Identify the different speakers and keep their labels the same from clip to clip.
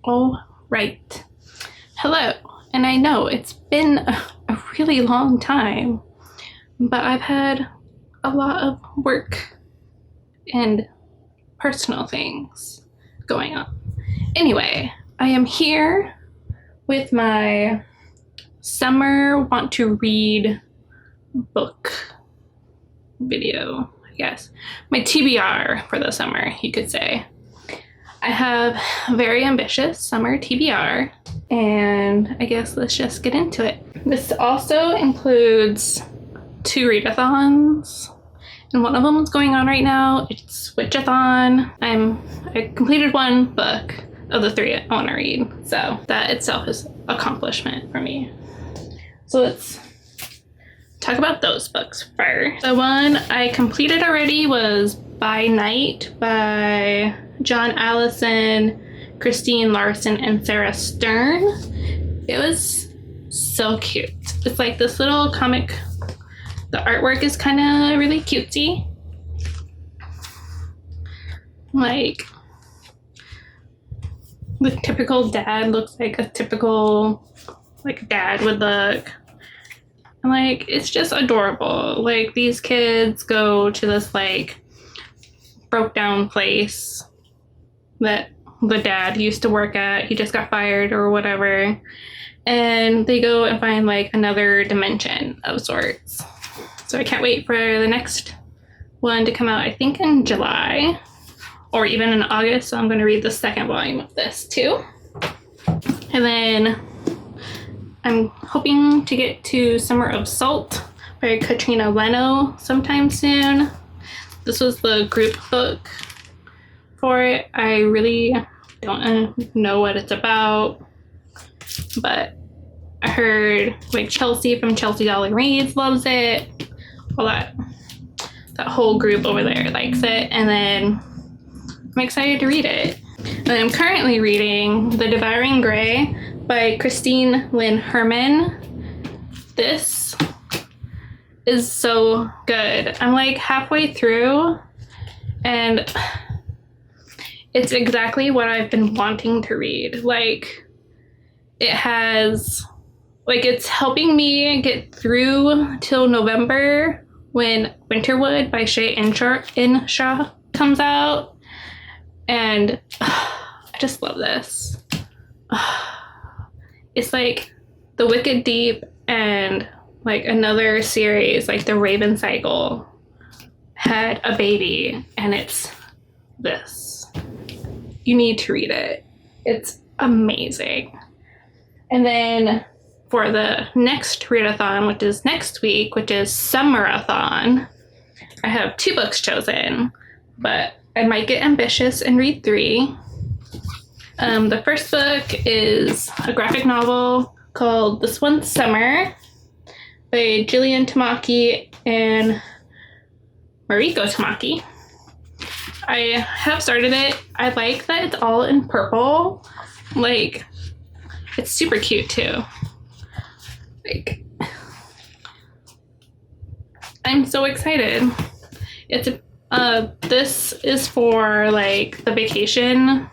Speaker 1: All right. Hello. And I know it's been a really long time, but I've had a lot of work and personal things going on. Anyway, I am here with my summer want to read book video, I guess. My TBR for the summer, you could say. I have a very ambitious summer TBR, and I guess let's just get into it. This also includes 2 readathons, and one of them is going on right now. It's Witchathon. I completed 1 book of the 3 I want to read, so that itself is an accomplishment for me. So let's talk about those books first. The one I completed already was By Night by John Allison, Christine Larson, and Sarah Stern. It was so cute. It's like this little comic. The artwork is kind of really cutesy. Like, the typical dad looks like a typical, like, dad would look. And, like, it's just adorable. Like, these kids go to this, like, broke down place that the dad used to work at. He just got fired or whatever. And they go and find, like, another dimension of sorts. So I can't wait for the next one to come out, I think in July or even in August. So I'm going to read the 2nd volume of this too. And then I'm hoping to get to Summer of Salt by Katrina Leno sometime soon. This was the group book for it. I really don't know what it's about, but I heard like Chelsea from Chelsea Dollar Reads loves it. All that whole group over there likes it, and then I'm excited to read it. And I'm currently reading The Devouring Grey by Christine Lynn Herman. This is so good. I'm like halfway through, and it's exactly what I've been wanting to read. Like, it has, like, it's helping me get through till November when Winterwood by Shay Inshaw comes out. And I just love this. It's like The Wicked Deep and like another series, like The Raven Cycle, had a baby, and it's this. You need to read it. It's amazing. And then for the next readathon, which is next week, which is Summerathon, I have 2 books chosen, but I might get ambitious and read 3. The first book is a graphic novel called This One's Summer by Jillian Tamaki and Mariko Tamaki. I have started it. I like that it's all in purple. Like, it's super cute too. Like, I'm so excited. It's this is for like the vacation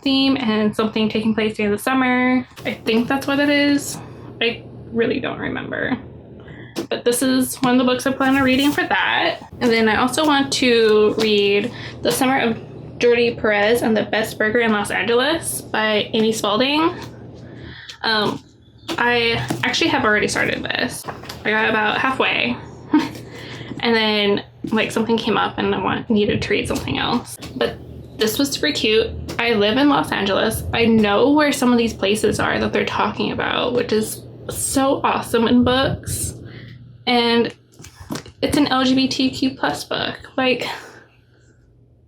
Speaker 1: theme and something taking place during the summer. I think that's what it is. I really don't remember. But this is one of the books I plan on reading for that. And then I also want to read The Summer of Jordi Perez and the Best Burger in Los Angeles by Amy Spalding. I actually have already started this. I got about halfway. And then like something came up and I needed to read something else. But this was super cute. I live in Los Angeles. I know where some of these places are that they're talking about, which is so awesome in books. And it's an LGBTQ plus book. Like,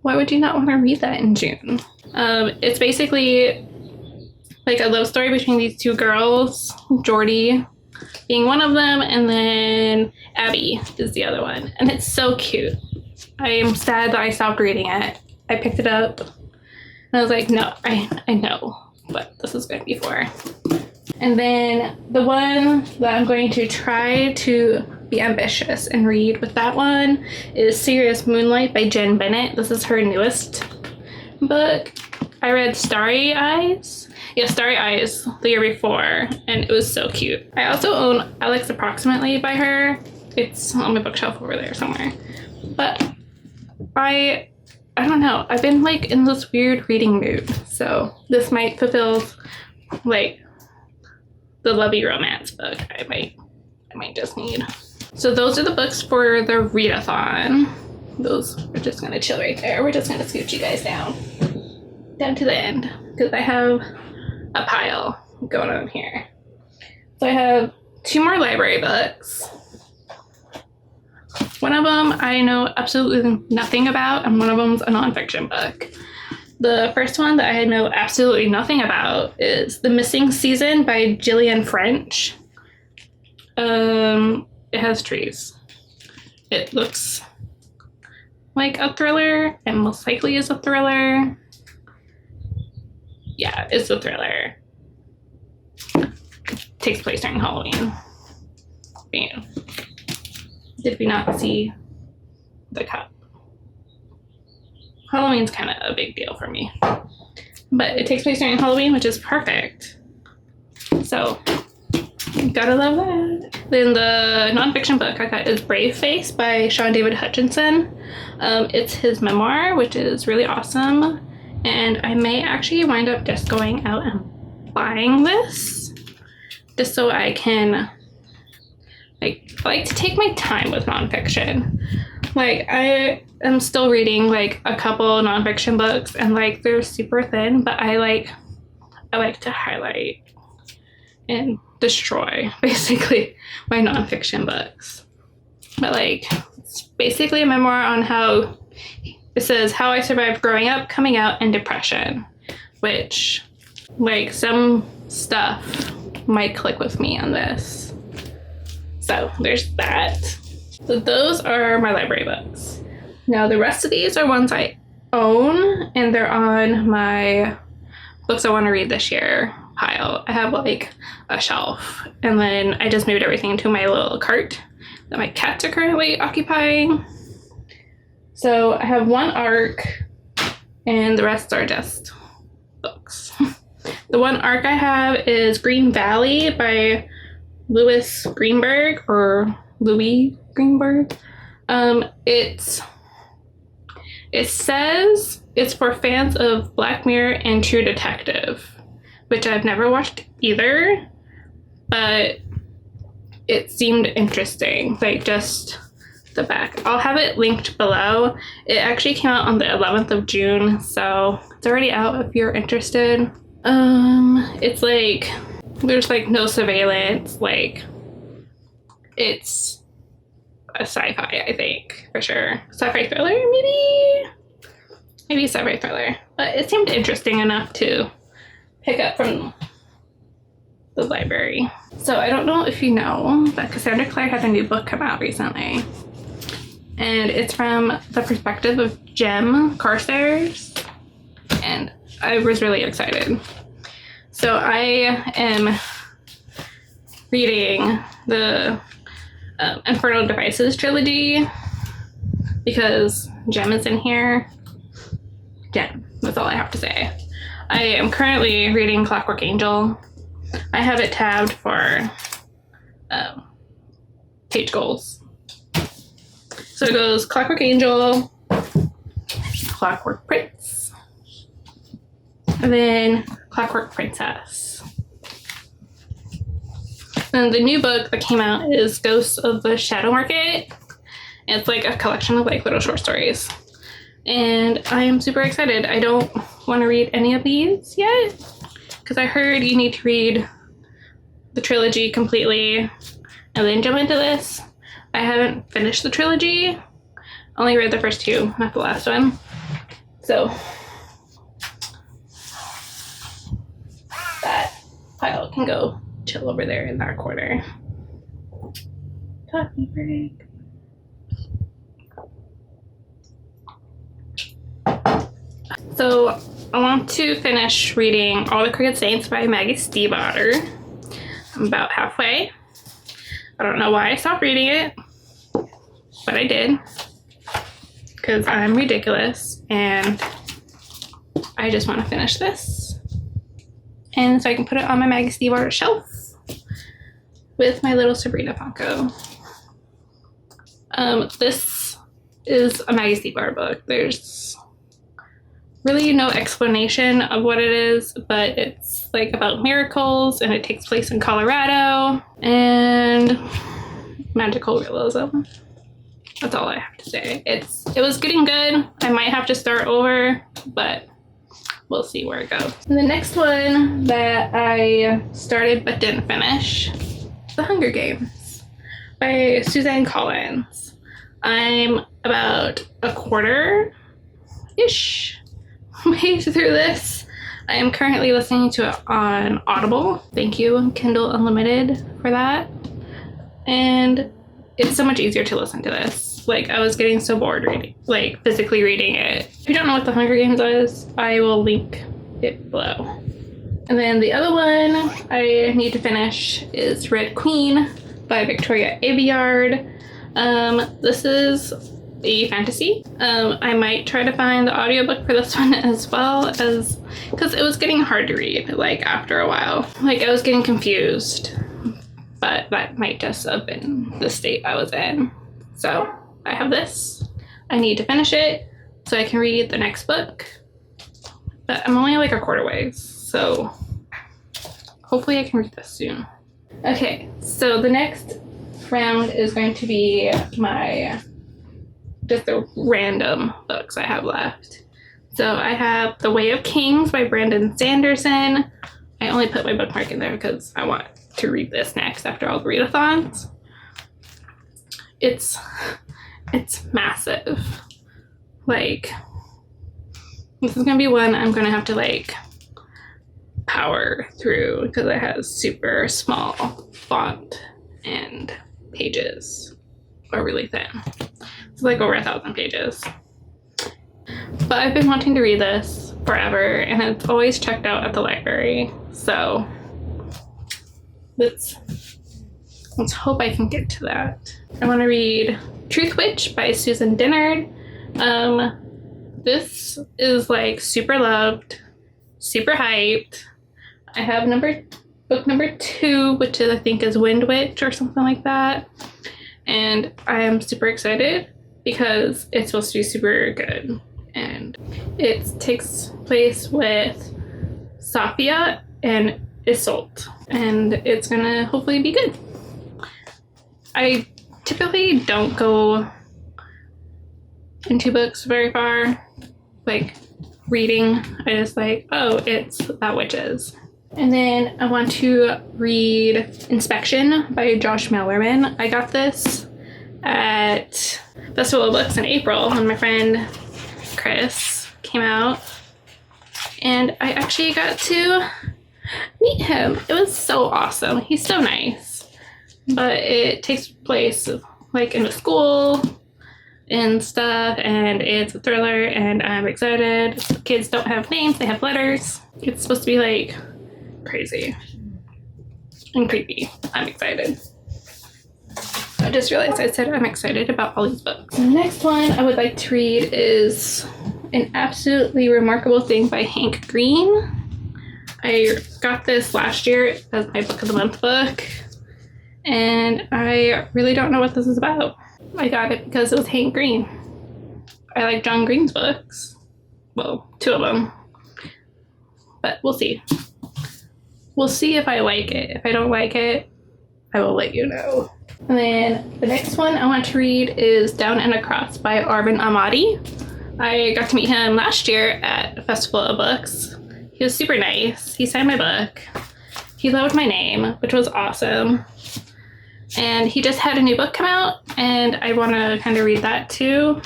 Speaker 1: why would you not want to read that in June? It's basically like a love story between these 2 girls, Jordi being one of them, and then Abby is the other one. And it's so cute. I am sad that I stopped reading it. I picked it up and I was like, no, I know what this is going to be for. And then the one that I'm going to try to be ambitious and read with that one is Serious Moonlight by Jen Bennett. This is her newest book. I read Starry Eyes. Yeah, Starry Eyes the year before, and it was so cute. I also own Alex Approximately by her. It's on my bookshelf over there somewhere. But I don't know. I've been like in this weird reading mood, so this might fulfill like the lovey romance book I might just need. So those are the books for the readathon. Those, we're just gonna chill right there. We're just gonna scoot you guys down to the end because I have a pile going on here. So I have 2 more library books. One of them I know absolutely nothing about, and one of them's a nonfiction book. The first one that I know absolutely nothing about is The Missing Season by Gillian French. It has trees. It looks like a thriller, and most likely is a thriller. Yeah, it's a thriller. Takes place during Halloween. Bam. Did we not see the cup? Halloween's kind of a big deal for me. But it takes place during Halloween, which is perfect. So, gotta love that. Then the nonfiction book I got is Brave Face by Sean David Hutchinson. It's his memoir, which is really awesome. And I may actually wind up just going out and buying this. Just so I can, I like to take my time with nonfiction. Like, I am still reading like a couple nonfiction books, and like they're super thin, but I like to highlight and destroy basically my nonfiction books. But like, it's basically a memoir on how it says how I survived growing up, coming out, and depression, which like some stuff might click with me on this. So there's that. So those are my library books. Now the rest of these are ones I own, and they're on my books I want to read this year pile. I have like a shelf, and then I just moved everything into my little cart that my cats are currently occupying. So I have one arc, and the rest are just books. The one arc I have is Green Valley by Louis Greenberg, or Louis Greenberg. It says it's for fans of Black Mirror and True Detective, which I've never watched either, but it seemed interesting. Like, just the back. I'll have it linked below. It actually came out on the 11th of June, so it's already out if you're interested. It's like, there's like no surveillance, like it's a sci-fi, I think, for sure. Sci-fi thriller, maybe sci-fi thriller, but it seemed interesting enough to pick up from the library. So I don't know if you know, but Cassandra Clare had a new book come out recently, and it's from the perspective of Jem Carstairs, and I was really excited. So I am reading the Infernal Devices trilogy because Jem is in here. Jem, that's all I have to say. I am currently reading Clockwork Angel. I have it tabbed for page goals. So it goes Clockwork Angel, Clockwork Prince, and then Clockwork Princess. And the new book that came out is Ghosts of the Shadow Market. It's like a collection of like little short stories. And I am super excited. I don't want to read any of these yet, because I heard you need to read the trilogy completely and then jump into this. I haven't finished the trilogy. Only read the first 2, not the last one. So that pile can go chill over there in that corner. Coffee break. So I want to finish reading All the Crooked Saints by Maggie Stiefvater. I'm about halfway. I don't know why I stopped reading it, but I did, because I'm ridiculous and I I just want to finish this. And so I can put it on my Maggie Bar shelf with my little Sabrina Funko. This is a Maggie Bar book. There's really no explanation of what it is, but it's like about miracles and it takes place in Colorado and magical realism. That's all I have to say. It was getting good. I might have to start over, but we'll see where it goes. And the next one that I started but didn't finish, The Hunger Games by Suzanne Collins. I'm about a quarter-ish way through this. I am currently listening to it on Audible. Thank you, Kindle Unlimited, for that. And it's so much easier to listen to this. Like, I was getting so bored reading, like physically reading it. If you don't know what The Hunger Games is, I will link it below. And then the other one I need to finish is Red Queen by Victoria Aveyard. This is a fantasy. I might try to find the audiobook for this one as well, as because it was getting hard to read, like after a while. Like, I was getting confused, but that might just have been the state I was in. So I have this. I need to finish it so I can read the next book, but I'm only like a quarter ways, so hopefully I can read this soon. Okay, so the next round is going to be my just the random books I have left. So I have The Way of Kings by Brandon Sanderson. I only put my bookmark in there because I want to read this next after all the readathons. It's massive. Like, this is gonna be one I'm gonna have to like power through because it has super small font and pages are really thin. It's like over 1,000 pages. But I've been wanting to read this forever and it's always checked out at the library. So let's hope I can get to that. I want to read Truth Witch by Susan Dennard. This is like super loved, super hyped. I have book number 2, which is, I think, is Wind Witch or something like that. And I am super excited because it's supposed to be super good. And it takes place with Safia and Isolde. And it's gonna hopefully be good. I typically don't go into books very far, like reading. I just like, oh, it's about witches. And then I want to read Inspection by Josh Malerman. I got this at Festival of Books in April when my friend Chris came out. And I actually got to meet him. It was so awesome. He's so nice. But it takes place like in a school and stuff, and it's a thriller, and I'm excited. The kids don't have names, they have letters. It's supposed to be like crazy and creepy. I'm excited. I just realized I said I'm excited about all these books. The next one I would like to read is An Absolutely Remarkable Thing by Hank Green. I got this last year as my book of the month book, and I really don't know what this is about. I got it because it was Hank Green. I like John Green's books. Well, 2 of them. But we'll see. We'll see if I like it. If I don't like it, I will let you know. And then the next one I want to read is Down and Across by Arvin Ahmadi. I got to meet him last year at Festival of Books. He was super nice. He signed my book. He loved my name, which was awesome. And he just had a new book come out, and I want to kind of read that too.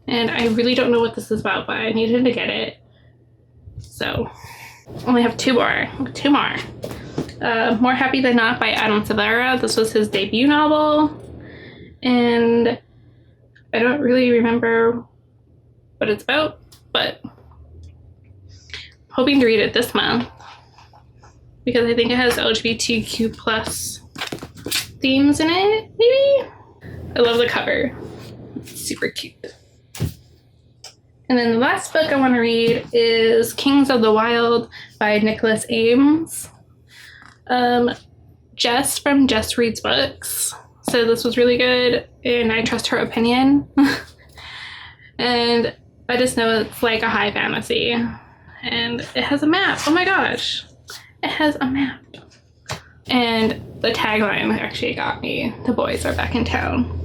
Speaker 1: And I really don't know what this is about, but I needed to get it. So, only have 2 more. 2 more. More Happy Than Not by Adam Silvera. This was his debut novel. And I don't really remember what it's about, but I'm hoping to read it this month because I think it has LGBTQ plus themes in it, maybe? I love the cover. It's super cute. And then the last book I want to read is Kings of the Wild by Nicholas Ames. Jess from Jess Reads Books. So this was really good, and I trust her opinion. And I just know it's like a high fantasy. And it has a map. Oh my gosh. It has a map. And the tagline actually got me. The boys are back in town.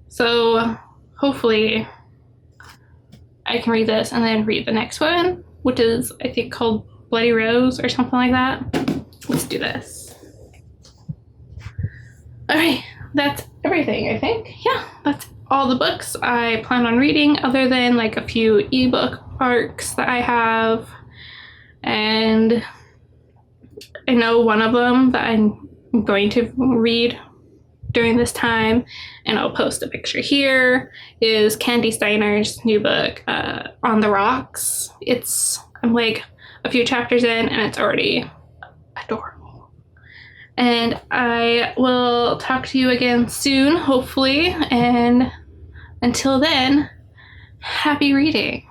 Speaker 1: So hopefully I can read this and then read the next one, which is I think called Bloody Rose or something like that. Let's do this. Alright, that's everything, I think. Yeah, that's all the books I plan on reading, other than like a few ebook arcs that I have. And I know one of them that I'm going to read during this time, and I'll post a picture here, is Candy Steiner's new book, On the Rocks. I'm like a few chapters in, and it's already adorable. And I will talk to you again soon, hopefully, and until then, happy reading.